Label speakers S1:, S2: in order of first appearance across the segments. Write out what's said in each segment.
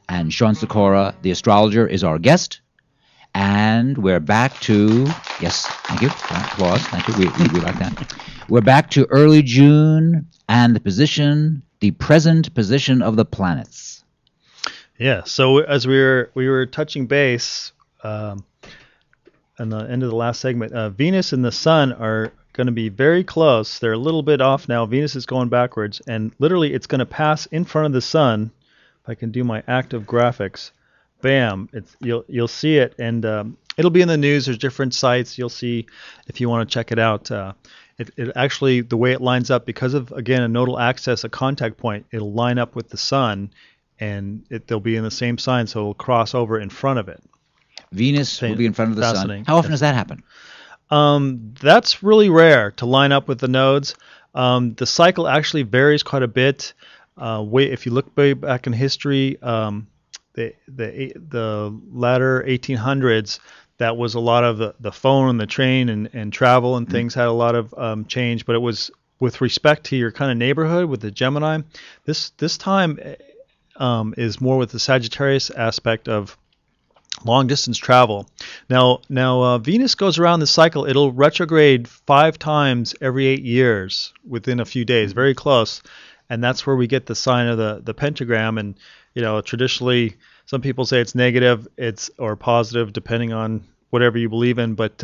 S1: And Sean Sikora, the astrologer, is our guest. And we're back to, yes, thank you. Applause. Thank you. We like that. We're back to early June and the present position of the planets.
S2: Yeah. So as we were touching base in the end of the last segment, Venus and the Sun are going to be very close. They're a little bit off now. Venus is going backwards, and literally it's going to pass in front of the Sun. If I can do my active graphics, bam! You'll see it, and it'll be in the news. There's different sites. You'll see if you want to check it out. It actually, the way it lines up, because of, again, a nodal axis, a contact point, it'll line up with the Sun, and they'll be in the same sign, so it'll cross over in front of it.
S1: Venus will be in front of the Sun. How often does that happen?
S2: That's really rare to line up with the nodes. The cycle actually varies quite a bit. If you look way back in history, the latter 1800s, that was a lot of the phone and the train and travel and things had a lot of change. But it was with respect to your kind of neighborhood with the Gemini. This time is more with the Sagittarius aspect of long distance travel. Now Venus goes around the cycle. It'll retrograde 5 times every 8 years within a few days, very close. And that's where we get the sign of the pentagram. And traditionally, some people say it's negative, or positive, depending on whatever you believe in. But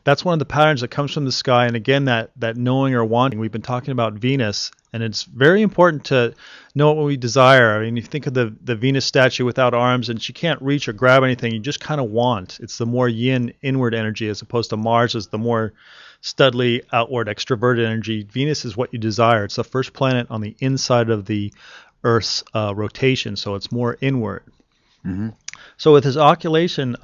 S2: that's one of the patterns that comes from the sky. And again, that knowing or wanting. We've been talking about Venus, and it's very important to know what we desire. I mean, you think of the Venus statue without arms, and she can't reach or grab anything. You just kind of want. It's the more yin, inward energy, as opposed to Mars is the more studly, outward, extroverted energy. Venus is what you desire. It's the first planet on the inside of the Earth's rotation, so it's more inward. Mm-hmm. So with his occultation,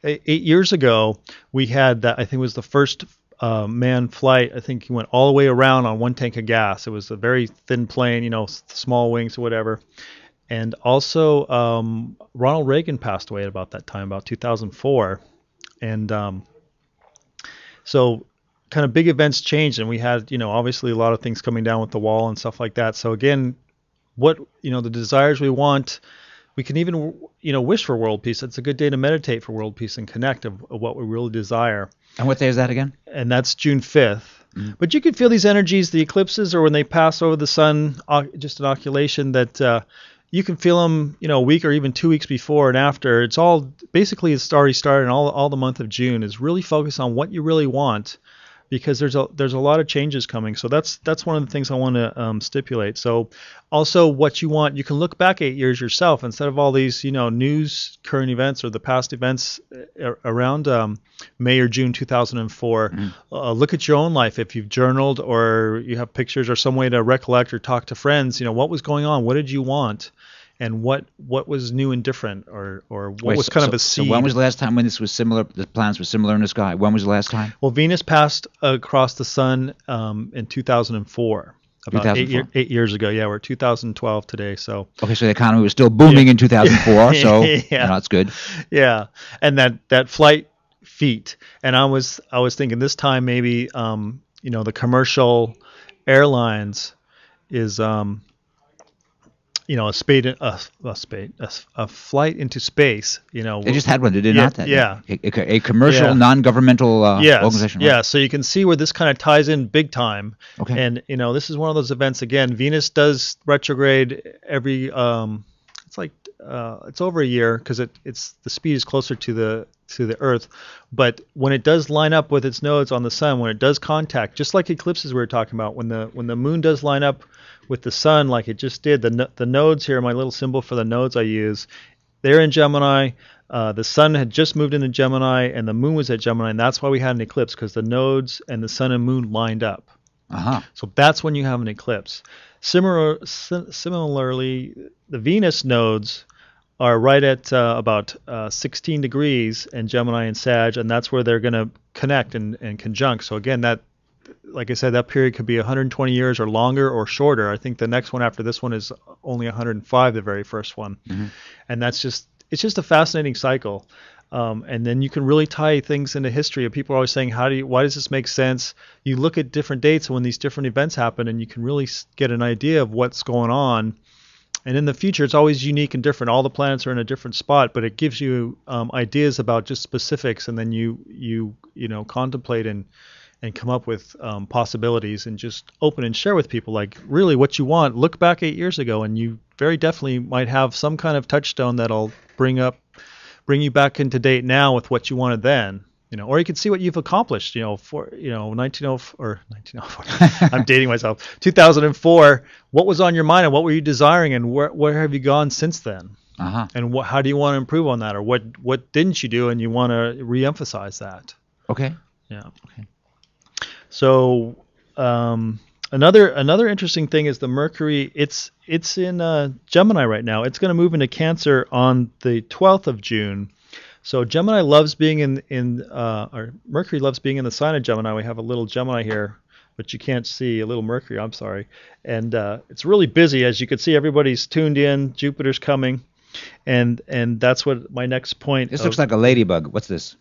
S2: 8 years ago, we had that. I think it was the first manned flight. I think he went all the way around on 1 tank of gas. It was a very thin plane, small wings or whatever. And also, Ronald Reagan passed away at about that time, about 2004. And so kind of big events changed, and we had, obviously a lot of things coming down with the wall and stuff like that. So again, what, the desires we want, we can even, wish for world peace. It's a good day to meditate for world peace and connect of what we really desire.
S1: And what day is that again?
S2: And that's June 5th. Mm-hmm. But you can feel these energies, the eclipses, or when they pass over the Sun, just an occultation, that you can feel them, a week or even 2 weeks before and after. It's all, basically it's already started, and all the month of June is really focused on what you really want, because there's a lot of changes coming. So that's one of the things I want to stipulate. So also what you want, you can look back 8 years yourself instead of all these news, current events, or the past events around May or June 2004. Mm-hmm. Look at your own life. If you've journaled or you have pictures or some way to recollect or talk to friends, what was going on? What did you want? And what was new and different, or what was kind of a seed?
S1: So when was the last time when this was similar? The planets were similar in the sky. When was the last time?
S2: Well, Venus passed across the Sun in 2004. About 8 years ago. Yeah, we're 2012 today. So
S1: okay, so the economy was still booming in 2004. So
S2: yeah,
S1: that's good.
S2: Yeah, and that flight feat. And I was thinking this time maybe the commercial airlines is a flight into space.
S1: They just had one, did they not?
S2: Yeah.
S1: A commercial, non-governmental organization. Right?
S2: Yeah. So you can see where this kind of ties in big time.
S1: Okay.
S2: And this is one of those events. Again, Venus does retrograde every. It's over a year because it's the speed is closer to the Earth, but when it does line up with its nodes on the Sun, when it does contact, just like eclipses we were talking about, when the Moon does line up with the Sun, like it just did, the nodes here, my little symbol for the nodes I use, they're in Gemini. The Sun had just moved into Gemini, and the Moon was at Gemini, and that's why we had an eclipse, because the nodes and the Sun and Moon lined up.
S1: Uh-huh.
S2: So that's when you have an eclipse. Similarly, the Venus nodes are right at about 16 degrees in Gemini and Sag, and that's where they're going to connect and conjunct. So again, that, like I said, that period could be 120 years or longer or shorter. I think the next one after this one is only 105, the very first one. Mm-hmm. And it's just a fascinating cycle. And then you can really tie things into history. People are always saying, why does this make sense? You look at different dates when these different events happen, and you can really get an idea of what's going on. And in the future, it's always unique and different. All the planets are in a different spot, but it gives you ideas about just specifics, and then you contemplate and come up with possibilities and just open and share with people like really what you want. Look back 8 years ago, and you very definitely might have some kind of touchstone that'll bring you back into date now with what you wanted then. Or you can see what you've accomplished, for 1904. I'm dating myself. 2004. What was on your mind, and what were you desiring, and where have you gone since then?
S1: Uh-huh.
S2: And how do you want to improve on that, or what didn't you do, and you want to reemphasize that?
S1: Okay.
S2: Yeah.
S1: Okay.
S2: So another interesting thing is the Mercury. It's in Gemini right now. It's going to move into Cancer on the 12th of June. So Gemini loves being or Mercury loves being in the sign of Gemini. We have a little Gemini here, but you can't see a little Mercury. I'm sorry. And it's really busy. As you can see, everybody's tuned in. Jupiter's coming. And that's what my next point.
S1: This looks like a ladybug. What's this?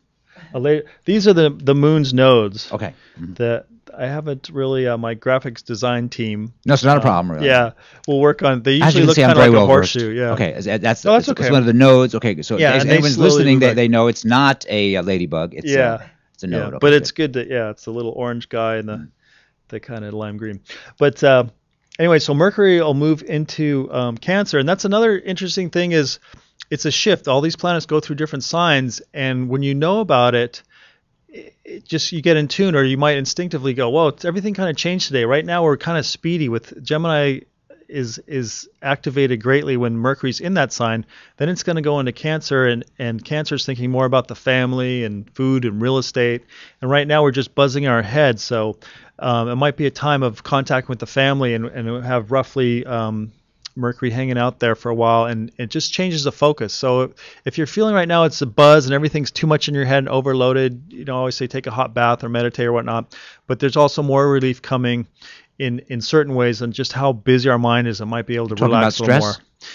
S2: These are the moon's nodes.
S1: Okay. Mm-hmm.
S2: I haven't really my graphics design team.
S1: No, it's not a problem. Really.
S2: Yeah, we'll work on. They
S1: As you
S2: usually
S1: can
S2: look
S1: see, I'm
S2: kind of
S1: very
S2: like
S1: well
S2: a horseshoe.
S1: versed.
S2: Yeah.
S1: Okay, that's
S2: No, that's
S1: it's
S2: okay.
S1: one of the nodes. Okay, so
S2: Yeah,
S1: if
S2: and they
S1: anyone's
S2: slowly
S1: listening,
S2: move
S1: they know it's not a ladybug. It's it's a node.
S2: Yeah,
S1: Okay,
S2: but
S1: good.
S2: it's good to it's a little orange guy and the kind of lime green. But anyway, so Mercury will move into Cancer, and that's another interesting thing is it's a shift. All these planets go through different signs, and when you know about it, just you get in tune, or you might instinctively go, "Whoa, everything kind of changed today." Right now, we're kind of speedy with Gemini. Is activated greatly when Mercury's in that sign. Then it's going to go into Cancer, and Cancer's thinking more about the family and food and real estate. And right now we're just buzzing our heads. So it might be a time of contact with the family, and have roughly Mercury hanging out there for a while, and it just changes the focus. So if you're feeling right now it's a buzz and everything's too much in your head and overloaded, I always say take a hot bath or meditate or whatnot. But there's also more relief coming in certain ways, and just how busy our mind is, it might be able to relax a little more.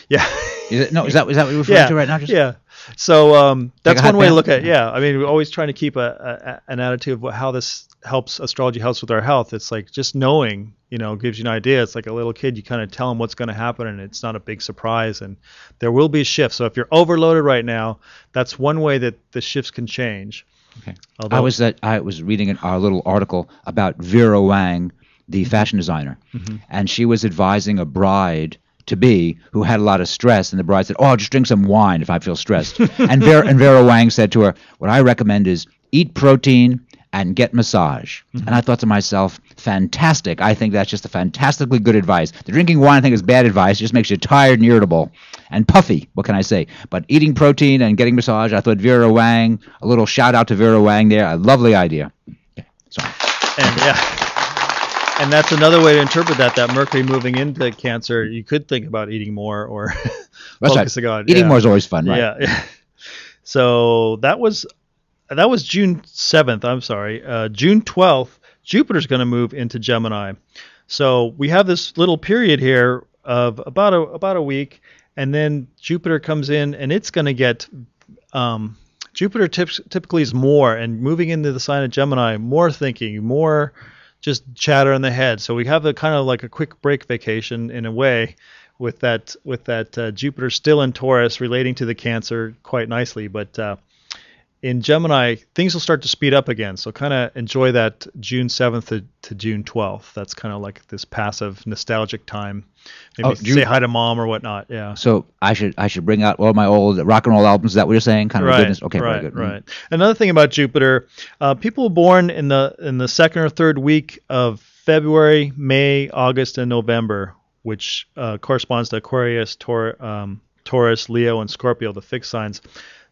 S2: Yeah.
S1: Is that what you're referring to right now?
S2: Yeah. So that's one way to look at it.
S1: Yeah.
S2: Yeah. I mean, we're always trying to keep an attitude of how this astrology helps with our health. It's like just knowing, gives you an idea. It's like a little kid. You kind of tell them what's going to happen, and it's not a big surprise. And there will be a shift. So if you're overloaded right now, that's one way that the shifts can change.
S1: Okay. I was reading our little article about Vera Wang, the fashion designer, and she was advising a bride to be who had a lot of stress, and the bride said, "Oh, I'll just drink some wine if I feel stressed." and Vera Wang said to her, "What I recommend is eat protein and get massage." And I thought to myself, fantastic. I think that's just a fantastically good advice. The drinking wine I think is bad advice. It just makes you tired and irritable and puffy. What can I say? But eating protein and getting massage, I thought Vera Wang, a little shout out to Vera Wang there. A lovely idea. Okay, sorry.
S2: And that's another way to interpret that Mercury moving into Cancer, you could think about eating more or focusing on.
S1: Eating more is always fun, right?
S2: Yeah. So that was June 7th. I'm sorry. June 12th, Jupiter's going to move into Gemini. So we have this little period here of about a week, and then Jupiter comes in, and it's going to get Jupiter typically is more, and moving into the sign of Gemini, more thinking, more just chatter in the head. So we have a kind of like a quick break vacation in a way with that Jupiter still in Taurus relating to the Cancer quite nicely. But in Gemini, things will start to speed up again. So kind of enjoy that June 7th to June 12th. That's kind of like this passive, nostalgic time. Maybe say hi to mom or whatnot. Yeah.
S1: So I should bring out all my old rock and roll albums. Is that what you're saying? Kind of
S2: right,
S1: goodness. Okay,
S2: right,
S1: very good.
S2: Right. Another thing about Jupiter, people born in the second or third week of February, May, August, and November, which corresponds to Aquarius, Taurus, Leo, and Scorpio, the fixed signs.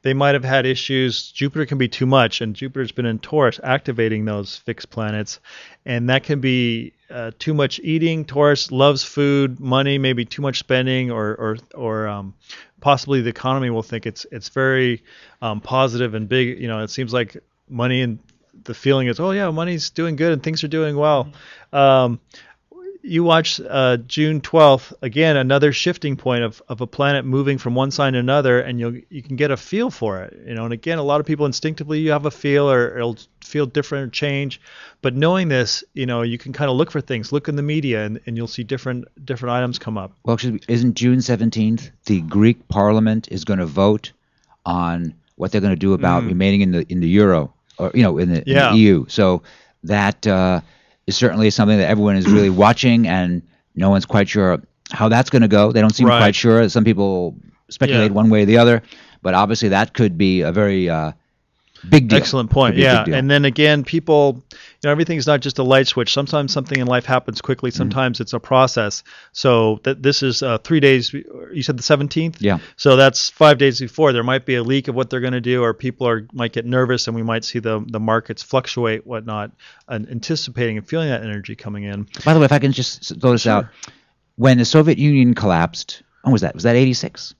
S2: They might have had issues. Jupiter can be too much, and Jupiter's been in Taurus activating those fixed planets, and that can be too much eating. Taurus loves food, money, maybe too much spending, or possibly the economy will think it's very positive and big. It seems like money, and the feeling is, oh yeah, money's doing good and things are doing well. you watch June 12th, again, another shifting point of a planet moving from one sign to another, and you can get a feel for it. And again, a lot of people instinctively, you have a feel, or it'll feel different or change. But knowing this, you can kind of look for things, look in the media, and you'll see different items come up.
S1: Well, actually, isn't June 17th, the Greek Parliament is going to vote on what they're going to do about remaining in the euro, or in the EU. So that is certainly something that everyone is really watching, and no one's quite sure how that's going to go. They don't seem quite sure. Some people speculate one way or the other, but obviously that could be a very big deal.
S2: Excellent point. Yeah, and then again, people, everything's not just a light switch. Sometimes something in life happens quickly. Sometimes it's a process. So this is 3 days. You said the 17th.
S1: Yeah.
S2: So that's 5 days before. There might be a leak of what they're going to do, or people might get nervous, and we might see the markets fluctuate, whatnot, and anticipating and feeling that energy coming in.
S1: By the way, if I can just throw this out, when the Soviet Union collapsed, when was that? Was that 86?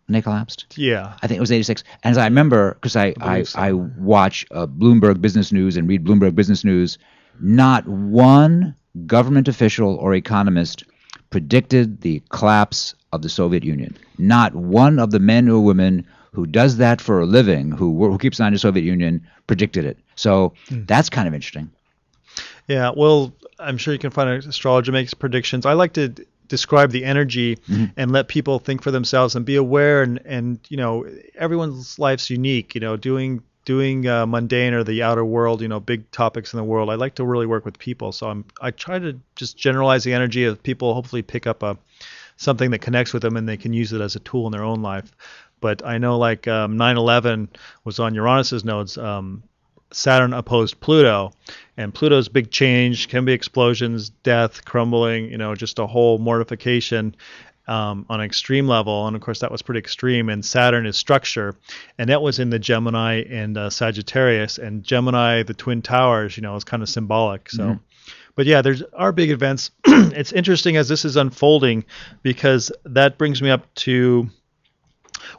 S1: When they collapsed?
S2: Yeah.
S1: I think it was 86. And as I remember, because I watch Bloomberg Business News and read Bloomberg Business News, not one government official or economist predicted the collapse of the Soviet Union. Not one of the men or women who does that for a living, who keeps an eye on the Soviet Union, predicted it. So that's kind of interesting.
S2: Yeah, well, I'm sure you can find an astrologer makes predictions. I like to describe the energy and let people think for themselves and be aware, and everyone's life's unique. Doing mundane or the outer world, big topics in the world. I like to really work with people, so I try to just generalize the energy of people. Hopefully, pick up something that connects with them, and they can use it as a tool in their own life. But I know, like 9/11 was on Uranus's nodes. Saturn opposed Pluto, and Pluto's big change can be explosions, death, crumbling, just a whole mortification on an extreme level. And of course, that was pretty extreme. And Saturn is structure, and that was in the Gemini and Sagittarius. And Gemini, the Twin Towers, is kind of symbolic. So, but yeah, there's our big events. It's interesting as this is unfolding, because that brings me up to.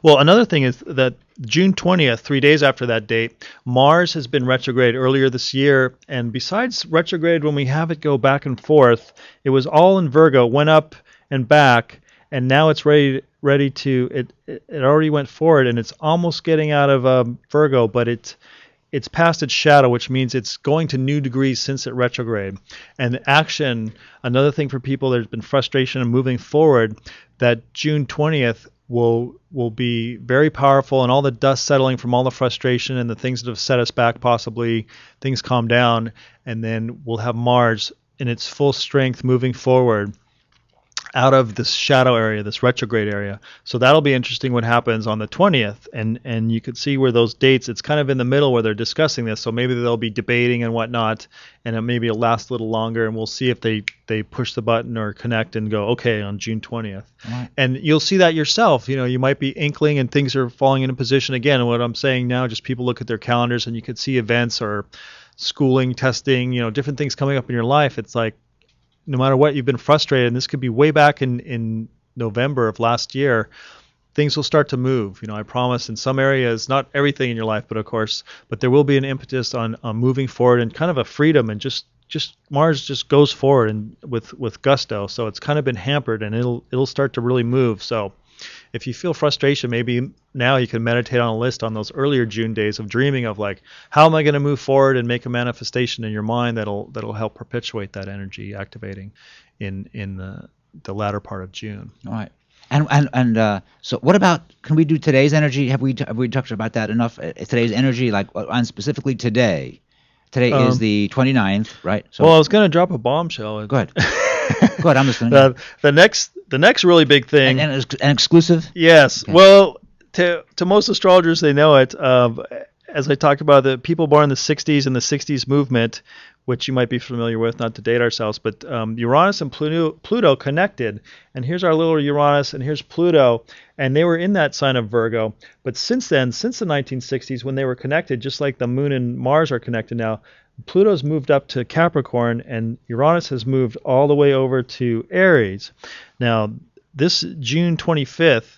S2: Well, another thing is that June 20th, 3 days after that date, Mars has been retrograde earlier this year. And besides retrograde, when we have it go back and forth, it was all in Virgo, went up and back, and now it's ready to, it already went forward, and it's almost getting out of Virgo, but it's past its shadow, which means it's going to new degrees since it retrograde. And action, another thing for people, there's been frustration and moving forward, that June 20th will be very powerful, and all the dust settling from all the frustration and the things that have set us back, possibly things calm down, and then we'll have Mars in its full strength moving forward out of this shadow area, this retrograde area. So that'll be interesting what happens on the 20th. And you could see where those dates, it's kind of in the middle where they're discussing this. So maybe they'll be debating and whatnot, and it maybe it'll last a little longer, and we'll see if they push the button or connect and go, okay, on June 20th. Right. And you'll see that yourself. You might be inkling and things are falling into position again. And what I'm saying now, just people look at their calendars and you could see events or schooling, testing, different things coming up in your life. It's like, no matter what, you've been frustrated, and this could be way back in November of last year, things will start to move. I promise in some areas, not everything in your life, but there will be an impetus on moving forward and kind of a freedom, and just Mars just goes forward and with gusto. So it's kind of been hampered, and it'll start to really move. So if you feel frustration, maybe now you can meditate on a list on those earlier June days of dreaming of like, how am I going to move forward, and make a manifestation in your mind that'll help perpetuate that energy activating in the latter part of June.
S1: All right. And so what about, can we do today's energy? Have we talked about that enough? Today's energy, like on specifically today. Today is the 29th, right? So,
S2: well, I was going to drop a bombshell.
S1: Go ahead. Go ahead, I'm listening.
S2: The next really big thing.
S1: And an exclusive?
S2: Yes. Okay. Well, to most astrologers, they know it. As I talked about, the people born in the 60s and the 60s movement, which you might be familiar with, not to date ourselves, but Uranus and Pluto connected. And here's our little Uranus, and here's Pluto. And they were in that sign of Virgo. But since then, since the 1960s, when they were connected, just like the Moon and Mars are connected now, Pluto's moved up to Capricorn, and Uranus has moved all the way over to Aries. Now, this June 24th,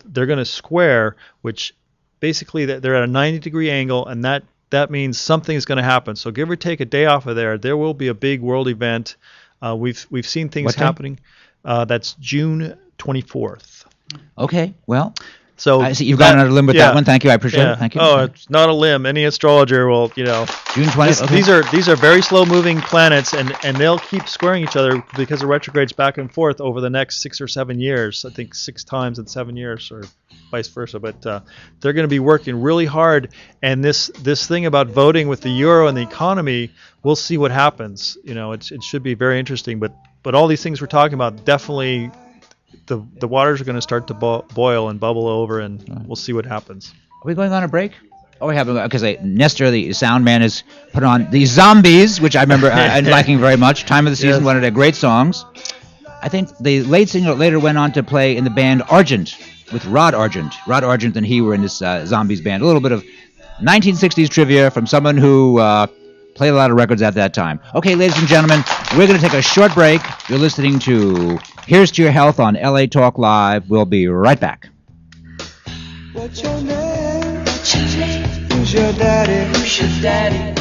S2: they're going to square, which basically they're at a 90-degree angle, and that means something is going to happen. So give or take a day off of there will be a big world event We've seen things
S1: What day?
S2: happening. That's June 24th.
S1: Okay. Well,
S2: So
S1: I see you've gone on a limb with that one. Thank you. I appreciate it. Thank you.
S2: Oh, it's not a limb. Any astrologer will,
S1: June 20th. Okay.
S2: these are very slow moving planets, and they'll keep squaring each other because of retrogrades back and forth over the next 6 or 7 years. I think 6 times in 7 years, or vice versa. But they're going to be working really hard. And this thing about voting with the euro and the economy, we'll see what happens. It should be very interesting. But all these things we're talking about, definitely the waters are going to start to boil and bubble over, and we'll see what happens.
S1: Are we going on a break? Oh, we have, because Nestor, the sound man, has put on the Zombies, which I remember liking very much. Time of the season,
S2: Yes.
S1: one of their great songs. I think the lead singer later went on to play in the band Argent with Rod Argent. Rod Argent and he were in this Zombies band. A little bit of 1960s trivia from someone who played a lot of records at that time. Okay, ladies and gentlemen, we're going to take a short break. You're listening to Here's to Your Health on LA Talk Live. We'll be right back.
S3: What's your name? Who's your daddy?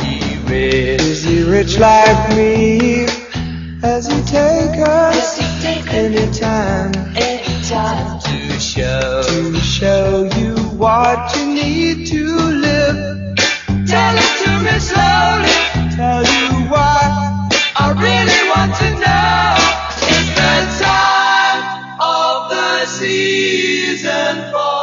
S3: He rich. Is he rich like me? Has he take us anytime to show you what you need to live? Tell it to me slowly. Tell you what I really want to know. It's the time of the season for